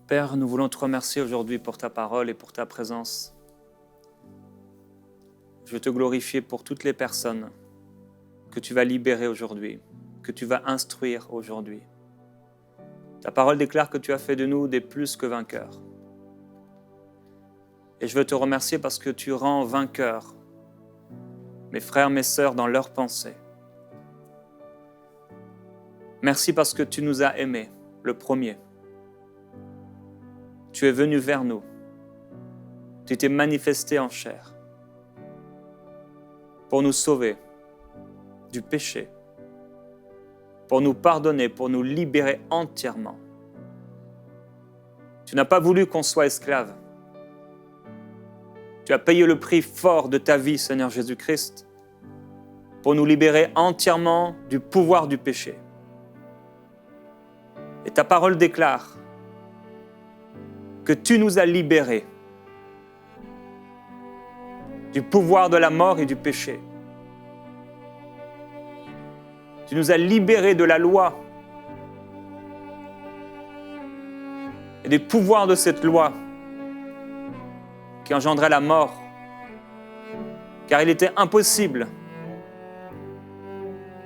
Père, nous voulons te remercier aujourd'hui pour ta parole et pour ta présence. Je veux te glorifier pour toutes les personnes que tu vas libérer aujourd'hui, que tu vas instruire aujourd'hui. Ta parole déclare que tu as fait de nous des plus que vainqueurs. Et je veux te remercier parce que tu rends vainqueurs mes frères, mes sœurs dans leurs pensées. Merci parce que tu nous as aimés, le premier. Tu es venu vers nous. Tu t'es manifesté en chair pour nous sauver du péché, pour nous pardonner, pour nous libérer entièrement. Tu n'as pas voulu qu'on soit esclave. Tu as payé le prix fort de ta vie, Seigneur Jésus-Christ, pour nous libérer entièrement du pouvoir du péché. Et ta parole déclare que tu nous as libérés du pouvoir de la mort et du péché. Tu nous as libérés de la loi et des pouvoirs de cette loi qui engendrait la mort, car il était impossible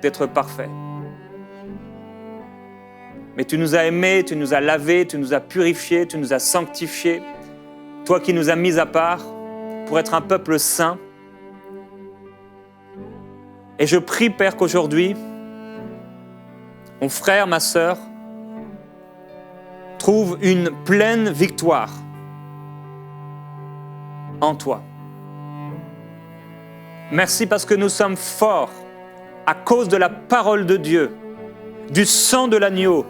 d'être parfait. Mais tu nous as aimés, tu nous as lavés, tu nous as purifiés, tu nous as sanctifiés, toi qui nous as mis à part pour être un peuple saint. Et je prie, Père, qu'aujourd'hui, mon frère, ma sœur, trouve une pleine victoire en toi. Merci parce que nous sommes forts à cause de la parole de Dieu, du sang de l'agneau,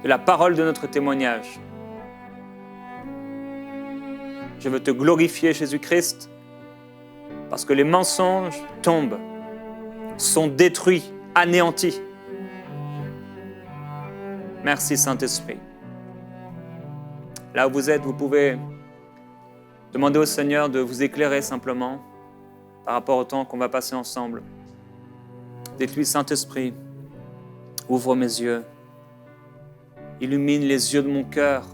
de la parole de notre témoignage. Je veux te glorifier, Jésus-Christ, parce que les mensonges tombent, sont détruits, anéantis. Merci, Saint-Esprit. Là où vous êtes, vous pouvez demander au Seigneur de vous éclairer simplement par rapport au temps qu'on va passer ensemble. Dites-lui, Saint-Esprit, ouvre mes yeux, illumine les yeux de mon cœur.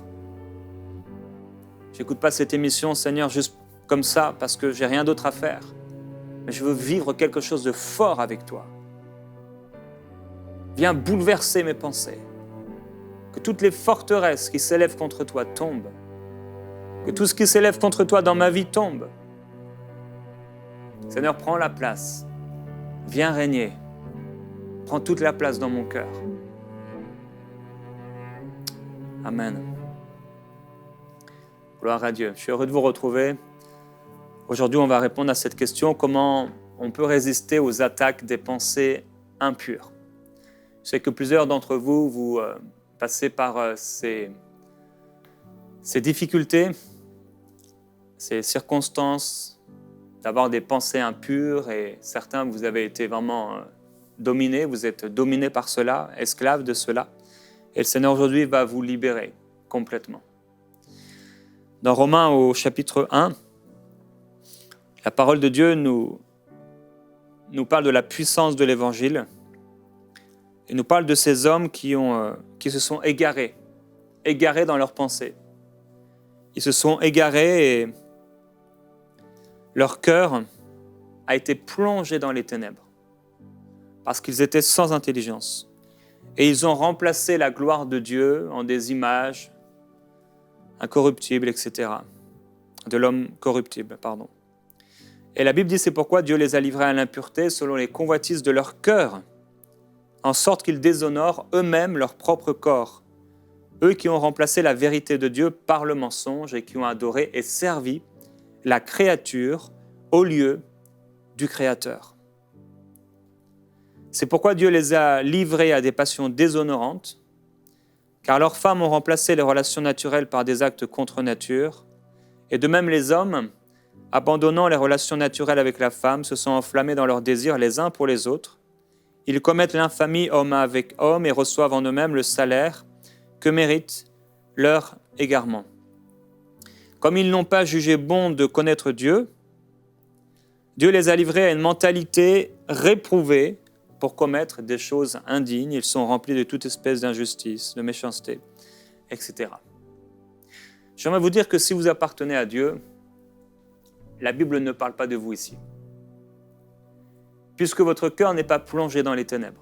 Je n'écoute pas cette émission, Seigneur, juste comme ça, parce que j'ai rien d'autre à faire. Mais je veux vivre quelque chose de fort avec toi. Viens bouleverser mes pensées. Que toutes les forteresses qui s'élèvent contre toi tombent. Que tout ce qui s'élève contre toi dans ma vie tombe. Seigneur, prends la place. Viens régner. Prends toute la place dans mon cœur. Amen. Gloire à Dieu. Je suis heureux de vous retrouver. Aujourd'hui, on va répondre à cette question. Comment on peut résister aux attaques des pensées impures? Je sais que plusieurs d'entre vous, vous passez par ces difficultés, ces circonstances d'avoir des pensées impures, et certains, vous avez été vraiment dominés, vous êtes dominés par cela, esclaves de cela. Et le Seigneur aujourd'hui va vous libérer complètement. Dans Romains au chapitre 1, la parole de Dieu nous parle de la puissance de l'Évangile. Il nous parle de ces hommes qui se sont égarés dans leurs pensées. Ils se sont égarés et leur cœur a été plongé dans les ténèbres parce qu'ils étaient sans intelligence. Et ils ont remplacé la gloire de Dieu en des images incorruptibles, etc. De l'homme corruptible, pardon. Et la Bible dit, c'est pourquoi Dieu les a livrés à l'impureté selon les convoitises de leur cœur, en sorte qu'ils déshonorent eux-mêmes leur propre corps. Eux qui ont remplacé la vérité de Dieu par le mensonge et qui ont adoré et servi la créature au lieu du Créateur. C'est pourquoi Dieu les a livrés à des passions déshonorantes, car leurs femmes ont remplacé les relations naturelles par des actes contre nature, et de même les hommes, abandonnant les relations naturelles avec la femme, se sont enflammés dans leurs désirs les uns pour les autres. Ils commettent l'infamie homme avec homme et reçoivent en eux-mêmes le salaire que mérite leur égarement. Comme ils n'ont pas jugé bon de connaître Dieu, Dieu les a livrés à une mentalité réprouvée pour commettre des choses indignes. Ils sont remplis de toute espèce d'injustice, de méchanceté, etc. J'aimerais vous dire que si vous appartenez à Dieu, la Bible ne parle pas de vous ici. Puisque votre cœur n'est pas plongé dans les ténèbres.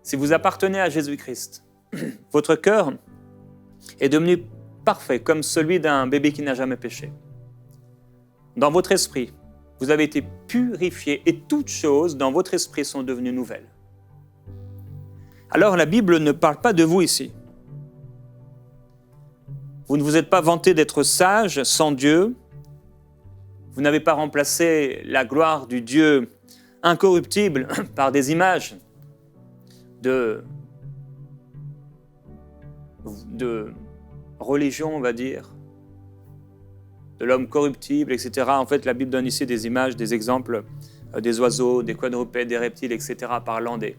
Si vous appartenez à Jésus-Christ, votre cœur est devenu parfait, comme celui d'un bébé qui n'a jamais péché. Dans votre esprit, vous avez été purifié et toutes choses dans votre esprit sont devenues nouvelles. Alors la Bible ne parle pas de vous ici. Vous ne vous êtes pas vanté d'être sage sans Dieu. Vous n'avez pas remplacé la gloire du Dieu incorruptible par des images de religion, on va dire, de l'homme corruptible, etc. En fait, la Bible donne ici des images, des exemples des oiseaux, des quadrupèdes, des reptiles, etc., parlant de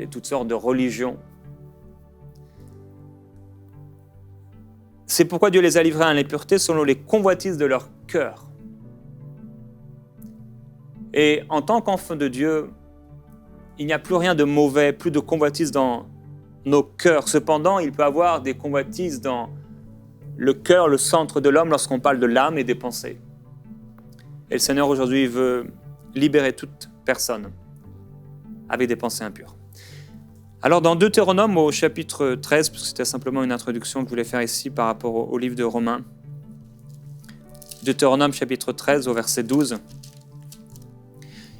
toutes sortes de religions. C'est pourquoi Dieu les a livrés à l'impureté selon les convoitises de leur cœur. Et en tant qu'enfant de Dieu, il n'y a plus rien de mauvais, plus de convoitises dans nos cœurs. Cependant, il peut y avoir des convoitises dans le cœur, le centre de l'homme, lorsqu'on parle de l'âme et des pensées. Et le Seigneur aujourd'hui veut libérer toute personne avec des pensées impures. Alors dans Deutéronome au chapitre 13, parce que c'était simplement une introduction que je voulais faire ici par rapport au livre de Romains, Deutéronome chapitre 13 au verset 12,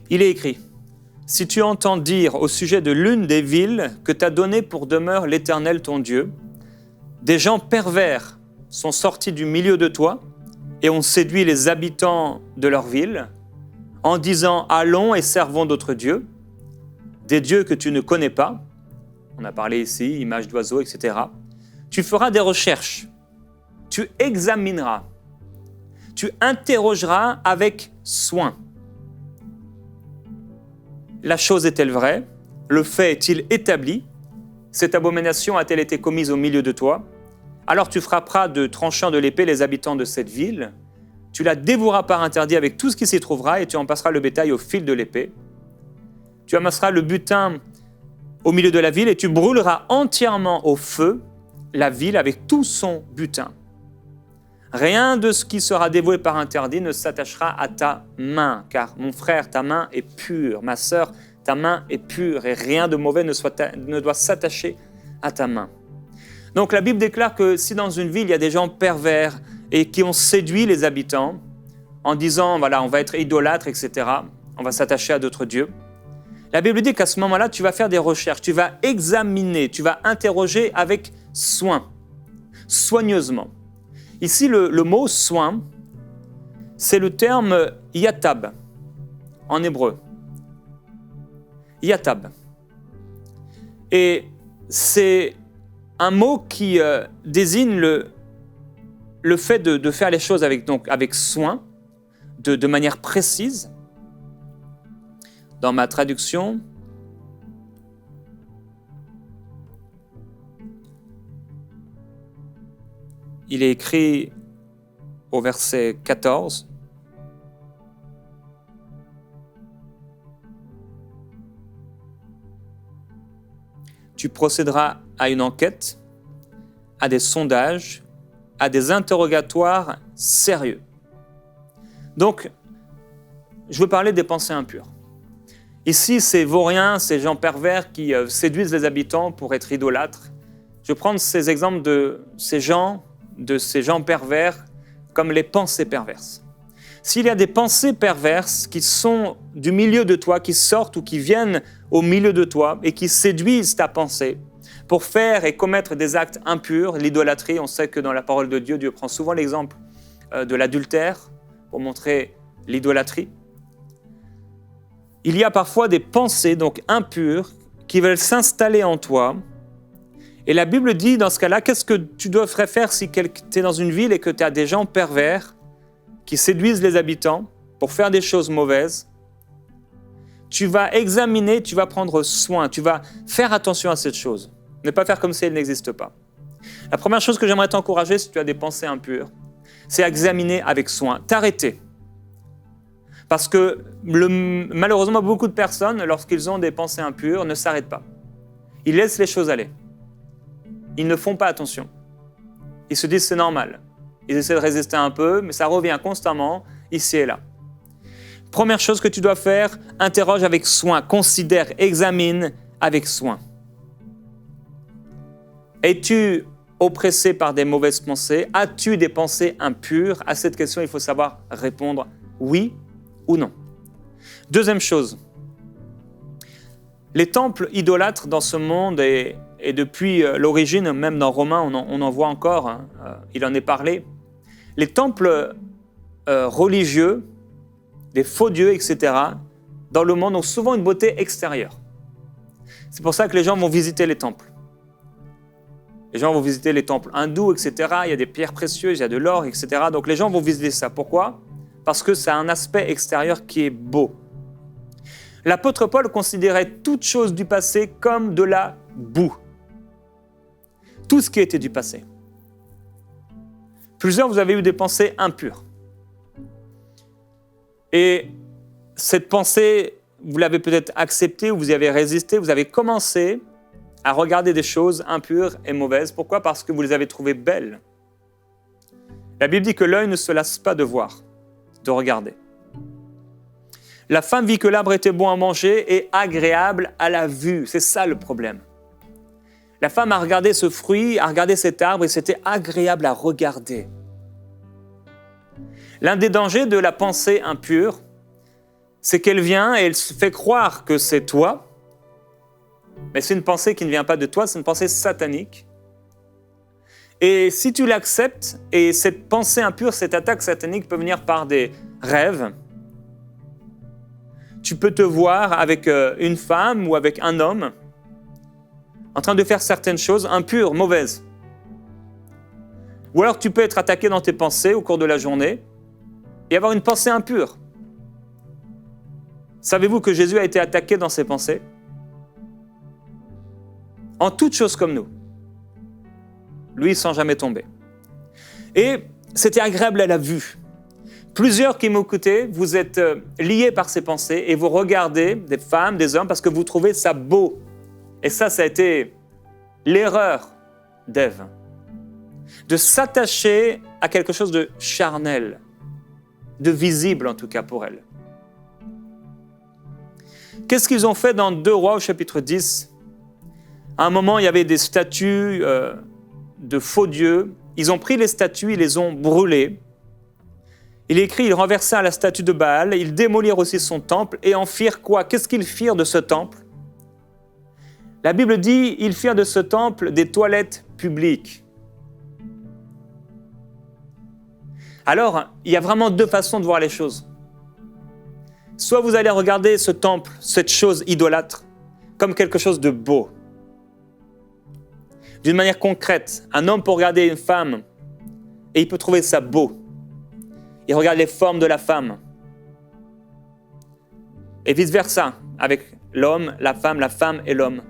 il est écrit « Si tu entends dire au sujet de l'une des villes que t'a données pour demeure l'Éternel ton Dieu, des gens pervers sont sortis du milieu de toi et ont séduit les habitants de leur ville en disant « Allons et servons d'autres dieux, des dieux que tu ne connais pas. » On a parlé ici, images d'oiseaux, etc. Tu feras des recherches, tu examineras, tu interrogeras avec soin. La chose est-elle vraie? Le fait est-il établi? Cette abomination a-t-elle été commise au milieu de toi? Alors tu frapperas de tranchant de l'épée les habitants de cette ville, tu la dévoueras par interdit avec tout ce qui s'y trouvera et tu en passeras le bétail au fil de l'épée. Tu amasseras le butin au milieu de la ville et tu brûleras entièrement au feu la ville avec tout son butin. Rien de ce qui sera dévoué par interdit ne s'attachera à ta main, car mon frère, ta main est pure, ma sœur, ta main est pure et rien de mauvais ne doit s'attacher à ta main. Donc la Bible déclare que si dans une ville, il y a des gens pervers et qui ont séduit les habitants en disant, voilà, on va être idolâtre, etc., on va s'attacher à d'autres dieux, la Bible dit qu'à ce moment-là, tu vas faire des recherches, tu vas examiner, tu vas interroger avec soin, soigneusement. Ici, le mot « soin », c'est le terme « yatab » en hébreu. Yatab. Et c'est un mot qui désigne le fait de faire les choses avec soin, de manière précise. Dans ma traduction, il est écrit au verset 14, « Tu procéderas à une enquête, à des sondages, à des interrogatoires sérieux. » Donc, je veux parler des pensées impures. Ici, ces vauriens, ces gens pervers qui séduisent les habitants pour être idolâtres. Je vais prendre ces exemples de ces gens pervers comme les pensées perverses. S'il y a des pensées perverses qui sont du milieu de toi, qui sortent ou qui viennent au milieu de toi et qui séduisent ta pensée pour faire et commettre des actes impurs, l'idolâtrie, on sait que dans la parole de Dieu, Dieu prend souvent l'exemple de l'adultère pour montrer l'idolâtrie. Il y a parfois des pensées donc impures qui veulent s'installer en toi. Et la Bible dit dans ce cas-là, qu'est-ce que tu devrais faire si tu es dans une ville et que tu as des gens pervers qui séduisent les habitants pour faire des choses mauvaises? Tu vas examiner, tu vas prendre soin, tu vas faire attention à cette chose. Ne pas faire comme si elle n'existe pas. La première chose que j'aimerais t'encourager si tu as des pensées impures, c'est examiner avec soin, t'arrêter. Parce que malheureusement, beaucoup de personnes, lorsqu'ils ont des pensées impures, ne s'arrêtent pas. Ils laissent les choses aller. Ils ne font pas attention. Ils se disent c'est normal. Ils essaient de résister un peu, mais ça revient constamment, ici et là. Première chose que tu dois faire, interroge avec soin, considère, examine avec soin. Es-tu oppressé par des mauvaises pensées? As-tu des pensées impures? À cette question, il faut savoir répondre oui ou non. Deuxième chose, les temples idolâtres dans ce monde, et depuis l'origine, même dans Romains, on en voit encore, hein, il en est parlé, les temples religieux, des faux dieux, etc., dans le monde ont souvent une beauté extérieure. C'est pour ça que les gens vont visiter les temples. Les gens vont visiter les temples hindous, etc. Il y a des pierres précieuses, il y a de l'or, etc. Donc les gens vont visiter ça. Pourquoi? Parce que ça a un aspect extérieur qui est beau. L'apôtre Paul considérait toute chose du passé comme de la boue. Tout ce qui était du passé. Plusieurs, vous avez eu des pensées impures. Et cette pensée, vous l'avez peut-être acceptée ou vous y avez résisté, vous avez commencé à regarder des choses impures et mauvaises. Pourquoi? Parce que vous les avez trouvées belles. La Bible dit que l'œil ne se lasse pas de voir, de regarder. La femme vit que l'arbre était bon à manger et agréable à la vue. C'est ça le problème. La femme a regardé ce fruit, a regardé cet arbre et c'était agréable à regarder. L'un des dangers de la pensée impure, c'est qu'elle vient et elle se fait croire que c'est toi, mais c'est une pensée qui ne vient pas de toi, c'est une pensée satanique. Et si tu l'acceptes, et cette pensée impure, cette attaque satanique peut venir par des rêves, tu peux te voir avec une femme ou avec un homme en train de faire certaines choses impures, mauvaises. Ou alors tu peux être attaqué dans tes pensées au cours de la journée et avoir une pensée impure. Savez-vous que Jésus a été attaqué dans ses pensées? En toutes choses comme nous. Lui, sans jamais tomber. Et c'était agréable à la vue. Plusieurs qui m'écoutez, vous êtes liés par ces pensées et vous regardez des femmes, des hommes, parce que vous trouvez ça beau. Et ça a été l'erreur d'Ève. De s'attacher à quelque chose de charnel, de visible en tout cas pour elle. Qu'est-ce qu'ils ont fait dans 2 Rois au chapitre 10? À un moment, il y avait des statues de faux dieux. Ils ont pris les statues, ils les ont brûlées. Il est écrit, ils renversèrent la statue de Baal, ils démolirent aussi son temple et en firent quoi? Qu'est-ce qu'ils firent de ce temple? La Bible dit, ils firent de ce temple des toilettes publiques. Alors, il y a vraiment 2 façons de voir les choses. Soit vous allez regarder ce temple, cette chose idolâtre, comme quelque chose de beau. D'une manière concrète, un homme peut regarder une femme et il peut trouver ça beau. Il regarde les formes de la femme. Et vice-versa, avec l'homme et l'homme.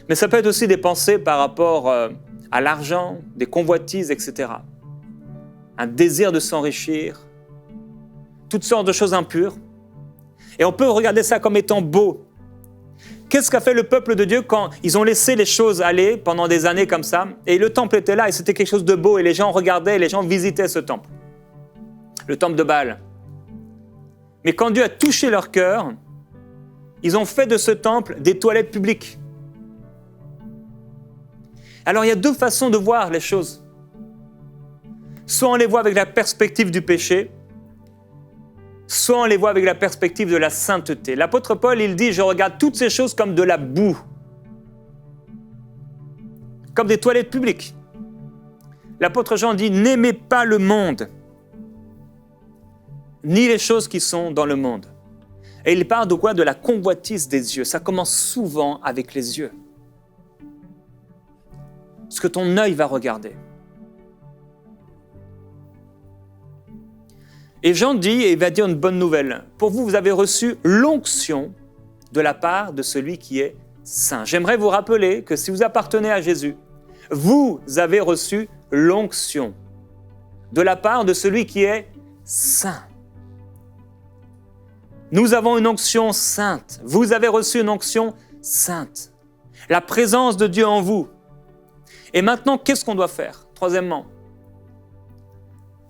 Mais ça peut être aussi des pensées par rapport à l'argent, des convoitises, etc. Un désir de s'enrichir, toutes sortes de choses impures. Et on peut regarder ça comme étant beau. Qu'est-ce qu'a fait le peuple de Dieu quand ils ont laissé les choses aller pendant des années comme ça? Et le temple était là et c'était quelque chose de beau et les gens regardaient et les gens visitaient ce temple. Le temple de Baal. Mais quand Dieu a touché leur cœur, ils ont fait de ce temple des toilettes publiques. Alors il y a 2 façons de voir les choses. Soit on les voit avec la perspective du péché, soit on les voit avec la perspective de la sainteté. L'apôtre Paul, il dit, je regarde toutes ces choses comme de la boue, comme des toilettes publiques. L'apôtre Jean dit, n'aimez pas le monde, ni les choses qui sont dans le monde. Et il parle de quoi? De la convoitise des yeux. Ça commence souvent avec les yeux. Ce que ton œil va regarder. Et Jean dit, et il va dire une bonne nouvelle. Pour vous, vous avez reçu l'onction de la part de celui qui est saint. J'aimerais vous rappeler que si vous appartenez à Jésus, vous avez reçu l'onction de la part de celui qui est saint. Nous avons une onction sainte. Vous avez reçu une onction sainte. La présence de Dieu en vous. Et maintenant, qu'est-ce qu'on doit faire? Troisièmement,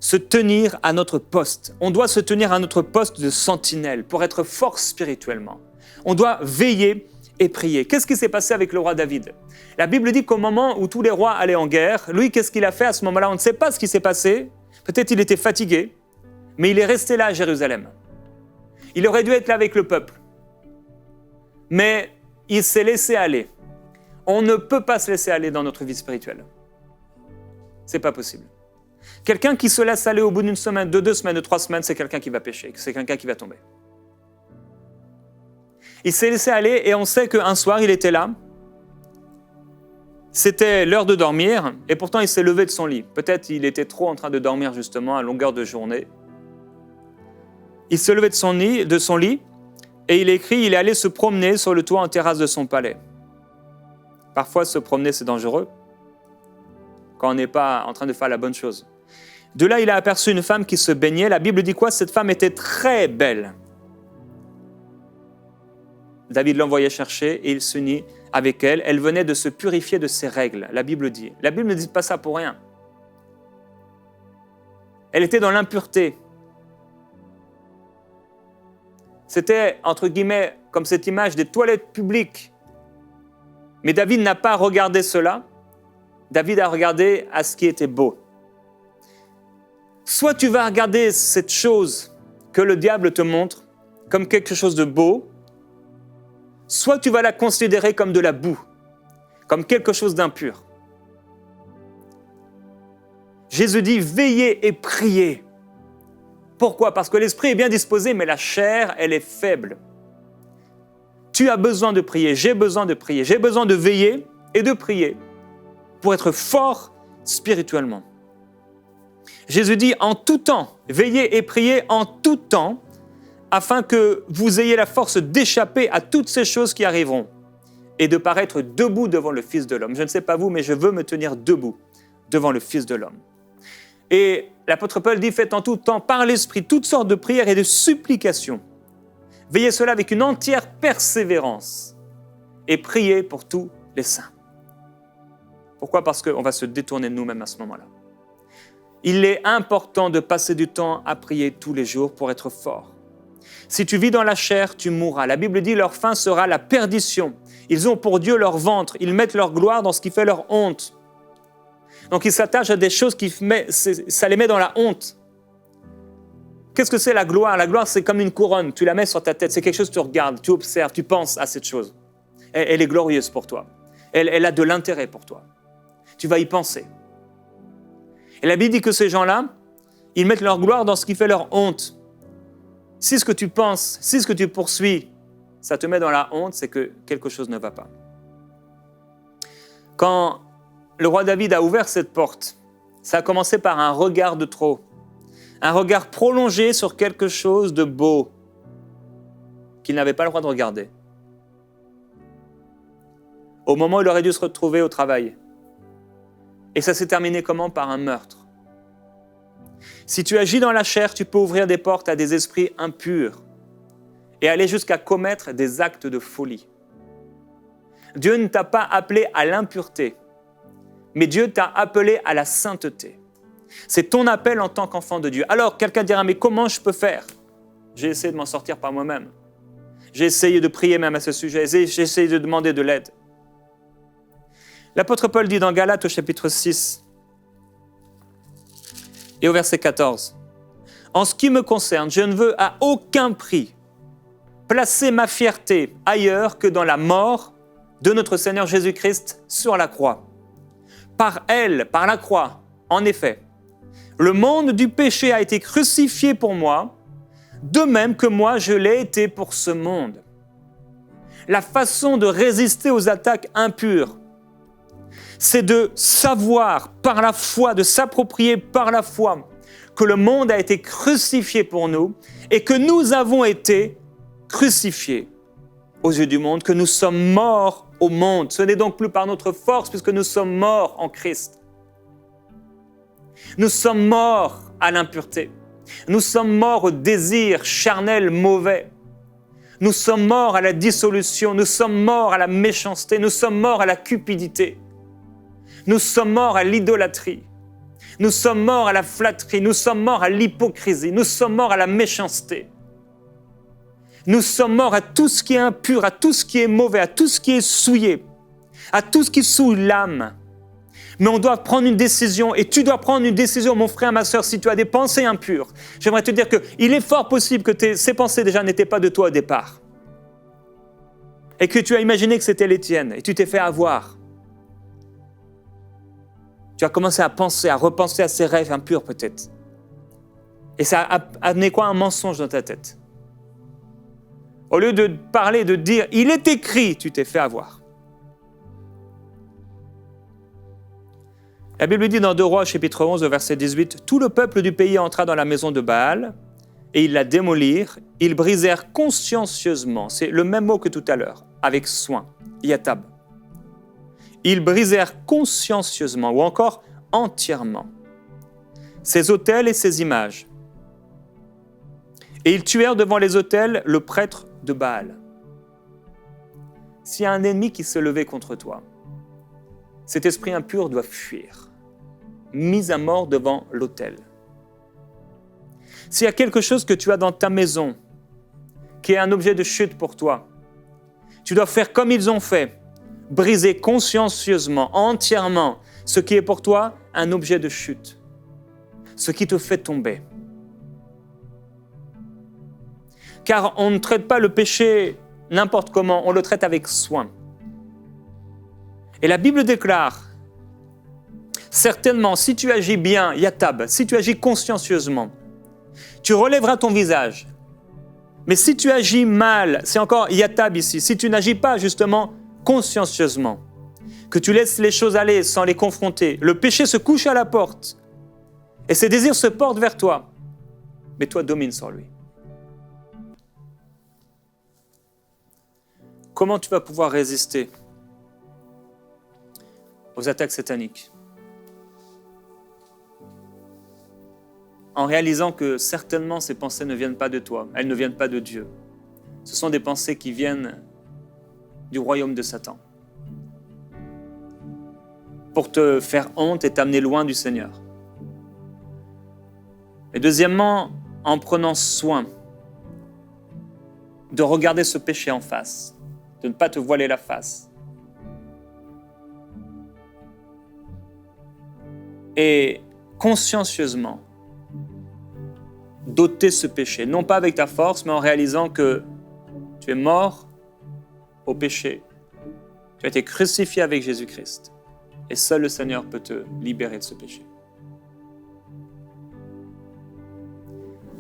se tenir à notre poste. On doit se tenir à notre poste de sentinelle pour être fort spirituellement. On doit veiller et prier. Qu'est-ce qui s'est passé avec le roi David? La Bible dit qu'au moment où tous les rois allaient en guerre, lui, qu'est-ce qu'il a fait à ce moment-là? On ne sait pas ce qui s'est passé. Peut-être il était fatigué, mais il est resté là à Jérusalem. Il aurait dû être là avec le peuple. Mais il s'est laissé aller. On ne peut pas se laisser aller dans notre vie spirituelle. C'est pas possible. Quelqu'un qui se laisse aller au bout d'une semaine, de 2 semaines, de 3 semaines, c'est quelqu'un qui va pécher, c'est quelqu'un qui va tomber. Il s'est laissé aller et on sait qu'un soir, il était là. C'était l'heure de dormir et pourtant il s'est levé de son lit. Peut-être il était trop en train de dormir justement à longueur de journée. Il s'est levé de son lit et il écrit, il est allé se promener sur le toit en terrasse de son palais. Parfois, se promener, c'est dangereux quand on n'est pas en train de faire la bonne chose. De là, il a aperçu une femme qui se baignait. La Bible dit quoi? Cette femme était très belle. David l'envoyait chercher et il s'unit avec elle. Elle venait de se purifier de ses règles, la Bible dit. La Bible ne dit pas ça pour rien. Elle était dans l'impureté. C'était, entre guillemets, comme cette image des toilettes publiques. Mais David n'a pas regardé cela. David a regardé à ce qui était beau. Soit tu vas regarder cette chose que le diable te montre comme quelque chose de beau, soit tu vas la considérer comme de la boue, comme quelque chose d'impur. Jésus dit « veillez et priez ». Pourquoi? Parce que l'esprit est bien disposé, mais la chair, elle est faible. Tu as besoin de prier, j'ai besoin de prier, j'ai besoin de veiller et de prier pour être fort spirituellement. Jésus dit en tout temps, veillez et priez en tout temps, afin que vous ayez la force d'échapper à toutes ces choses qui arriveront et de paraître debout devant le Fils de l'homme. Je ne sais pas vous, mais je veux me tenir debout devant le Fils de l'homme. Et l'apôtre Paul dit, faites en tout temps par l'Esprit toutes sortes de prières et de supplications. Veillez cela avec une entière persévérance et priez pour tous les saints. Pourquoi? Parce qu'on va se détourner de nous-mêmes à ce moment-là. Il est important de passer du temps à prier tous les jours pour être fort. Si tu vis dans la chair, tu mourras. La Bible dit, leur fin sera la perdition. Ils ont pour Dieu leur ventre. Ils mettent leur gloire dans ce qui fait leur honte. Donc ils s'attachent à des choses ça les met dans la honte. Qu'est-ce que c'est la gloire? La gloire, c'est comme une couronne. Tu la mets sur ta tête. C'est quelque chose que tu regardes, tu observes, tu penses à cette chose. Elle est glorieuse pour toi. Elle a de l'intérêt pour toi. Tu vas y penser. Et la Bible dit que ces gens-là, ils mettent leur gloire dans ce qui fait leur honte. Si ce que tu penses, si ce que tu poursuis, ça te met dans la honte, c'est que quelque chose ne va pas. Quand le roi David a ouvert cette porte, ça a commencé par un regard de trop. Un regard prolongé sur quelque chose de beau qu'il n'avait pas le droit de regarder. Au moment où il aurait dû se retrouver au travail. Et ça s'est terminé comment? Par un meurtre. Si tu agis dans la chair, tu peux ouvrir des portes à des esprits impurs et aller jusqu'à commettre des actes de folie. Dieu ne t'a pas appelé à l'impureté, mais Dieu t'a appelé à la sainteté. C'est ton appel en tant qu'enfant de Dieu. Alors, quelqu'un dira, mais comment je peux faire? J'ai essayé de m'en sortir par moi-même. J'ai essayé de prier même à ce sujet. J'ai essayé de demander de l'aide. L'apôtre Paul dit dans Galates au chapitre 6 et au verset 14, « En ce qui me concerne, je ne veux à aucun prix placer ma fierté ailleurs que dans la mort de notre Seigneur Jésus-Christ sur la croix. Par elle, par la croix, en effet, le monde du péché a été crucifié pour moi, de même que moi je l'ai été pour ce monde. » La façon de résister aux attaques impures, c'est de savoir par la foi, de s'approprier par la foi que le monde a été crucifié pour nous et que nous avons été crucifiés aux yeux du monde, que nous sommes morts au monde. Ce n'est donc plus par notre force puisque nous sommes morts en Christ. Nous sommes morts à l'impureté. Nous sommes morts au désir charnel mauvais. Nous sommes morts à la dissolution. Nous sommes morts à la méchanceté. Nous sommes morts à la cupidité. Nous sommes morts à l'idolâtrie. Nous sommes morts à la flatterie. Nous sommes morts à l'hypocrisie. Nous sommes morts à la méchanceté. Nous sommes morts à tout ce qui est impur, à tout ce qui est mauvais, à tout ce qui est souillé, à tout ce qui souille l'âme. Mais on doit prendre une décision, et tu dois prendre une décision, mon frère, ma sœur, si tu as des pensées impures. J'aimerais te dire qu'il est fort possible que ces pensées déjà n'étaient pas de toi au départ. Et que tu as imaginé que c'était les tiennes, et tu t'es fait avoir. Tu as commencé à penser, à repenser à ces rêves impurs peut-être. Et ça a amené quoi? Un mensonge dans ta tête. Au lieu de parler, de dire « il est écrit », tu t'es fait avoir. La Bible dit dans 2 Rois, chapitre 11, verset 18, « Tout le peuple du pays entra dans la maison de Baal, et ils la démolirent, ils brisèrent consciencieusement. » C'est le même mot que tout à l'heure, avec soin, yatab. Ils brisèrent consciencieusement, ou encore entièrement, ces autels et ces images. Et ils tuèrent devant les autels le prêtre de Baal. S'il y a un ennemi qui se levait contre toi, cet esprit impur doit fuir, mis à mort devant l'autel. S'il y a quelque chose que tu as dans ta maison, qui est un objet de chute pour toi, tu dois faire comme ils ont fait, briser consciencieusement, entièrement, ce qui est pour toi un objet de chute, ce qui te fait tomber. Car on ne traite pas le péché n'importe comment, on le traite avec soin. Et la Bible déclare, certainement, si tu agis bien, yatab, si tu agis consciencieusement, tu relèveras ton visage. Mais si tu agis mal, c'est encore yatab ici, si tu n'agis pas justement consciencieusement, que tu laisses les choses aller sans les confronter, le péché se couche à la porte et ses désirs se portent vers toi, mais toi domine sur lui. Comment tu vas pouvoir résister aux attaques sataniques? En réalisant que certainement ces pensées ne viennent pas de toi, elles ne viennent pas de Dieu. Ce sont des pensées qui viennent du royaume de Satan pour te faire honte et t'amener loin du Seigneur. Et deuxièmement, en prenant soin de regarder ce péché en face, de ne pas te voiler la face. Et consciencieusement, d'ôter ce péché, non pas avec ta force, mais en réalisant que tu es mort au péché. Tu as été crucifié avec Jésus-Christ. Et seul le Seigneur peut te libérer de ce péché.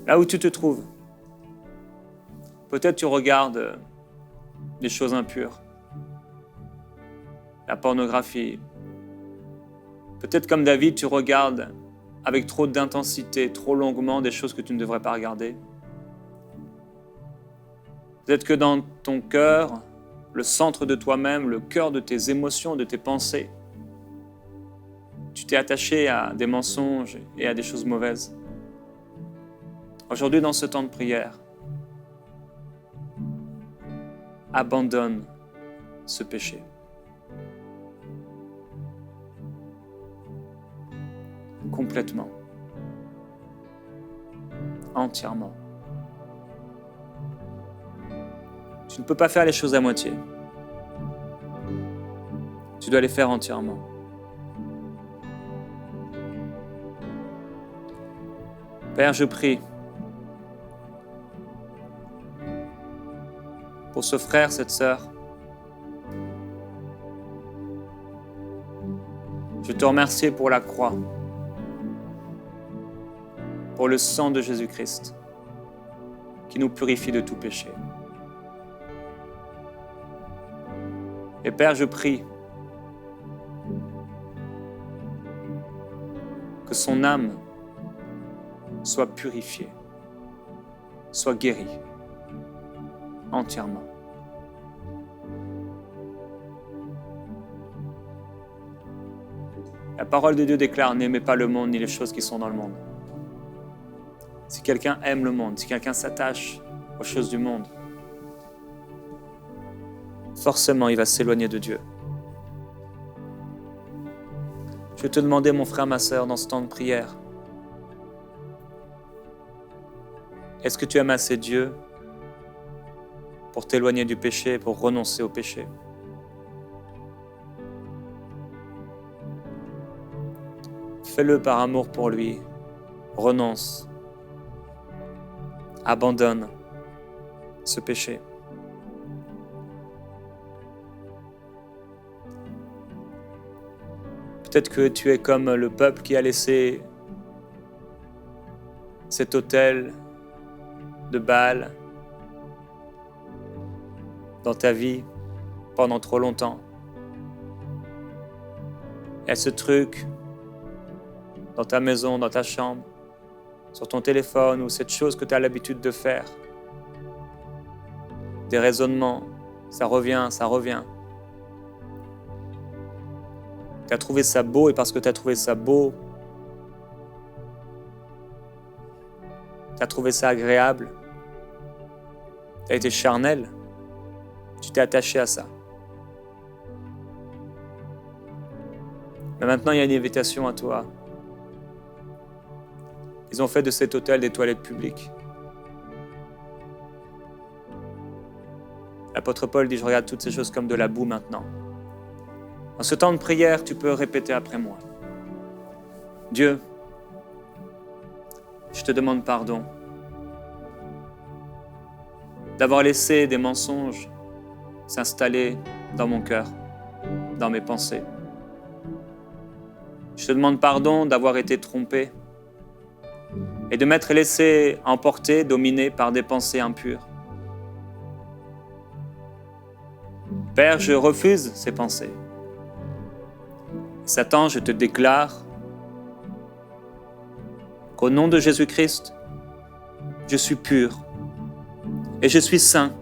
Là où tu te trouves, peut-être tu regardes des choses impures, la pornographie. Peut-être comme David, tu regardes avec trop d'intensité, trop longuement des choses que tu ne devrais pas regarder. Peut-être que dans ton cœur, le centre de toi-même, le cœur de tes émotions, de tes pensées, tu t'es attaché à des mensonges et à des choses mauvaises. Aujourd'hui, dans ce temps de prière, abandonne ce péché. Complètement. Entièrement. Tu ne peux pas faire les choses à moitié. Tu dois les faire entièrement. Père, je prie pour ce frère, cette sœur. Je te remercie pour la croix, pour le sang de Jésus-Christ qui nous purifie de tout péché. Et Père, je prie que son âme soit purifiée, soit guérie entièrement. La parole de Dieu déclare: n'aimez pas le monde ni les choses qui sont dans le monde. Si quelqu'un aime le monde, si quelqu'un s'attache aux choses du monde, forcément il va s'éloigner de Dieu. Je vais te demander, mon frère, ma sœur, dans ce temps de prière, est-ce que tu aimes assez Dieu pour t'éloigner du péché, pour renoncer au péché? Fais-le par amour pour lui. Renonce. Abandonne ce péché. Peut-être que tu es comme le peuple qui a laissé cet autel de Baal dans ta vie pendant trop longtemps. Il y a ce truc dans ta maison, dans ta chambre, sur ton téléphone, ou cette chose que tu as l'habitude de faire. Des raisonnements, ça revient, ça revient. Tu as trouvé ça beau, et parce que tu as trouvé ça beau, tu as trouvé ça agréable, tu as été charnel, tu t'es attaché à ça. Mais maintenant, il y a une invitation à toi. Ils ont fait de cet hôtel des toilettes publiques. L'apôtre Paul dit, je regarde toutes ces choses comme de la boue maintenant. En ce temps de prière, tu peux répéter après moi. Dieu, je te demande pardon d'avoir laissé des mensonges s'installer dans mon cœur, dans mes pensées. Je te demande pardon d'avoir été trompé et de m'être laissé emporter, dominé par des pensées impures. Père, je refuse ces pensées. Satan, je te déclare qu'au nom de Jésus-Christ, je suis pur et je suis saint.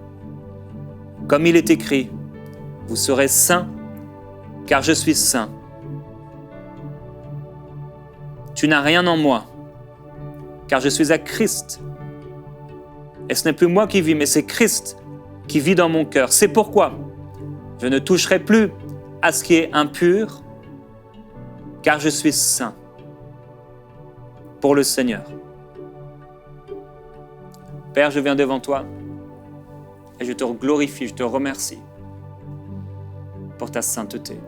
Comme il est écrit, vous serez saints car je suis saint. Tu n'as rien en moi, car je suis à Christ. Et ce n'est plus moi qui vis, mais c'est Christ qui vit dans mon cœur. C'est pourquoi je ne toucherai plus à ce qui est impur, car je suis saint pour le Seigneur. Père, je viens devant toi et je te glorifie, je te remercie pour ta sainteté.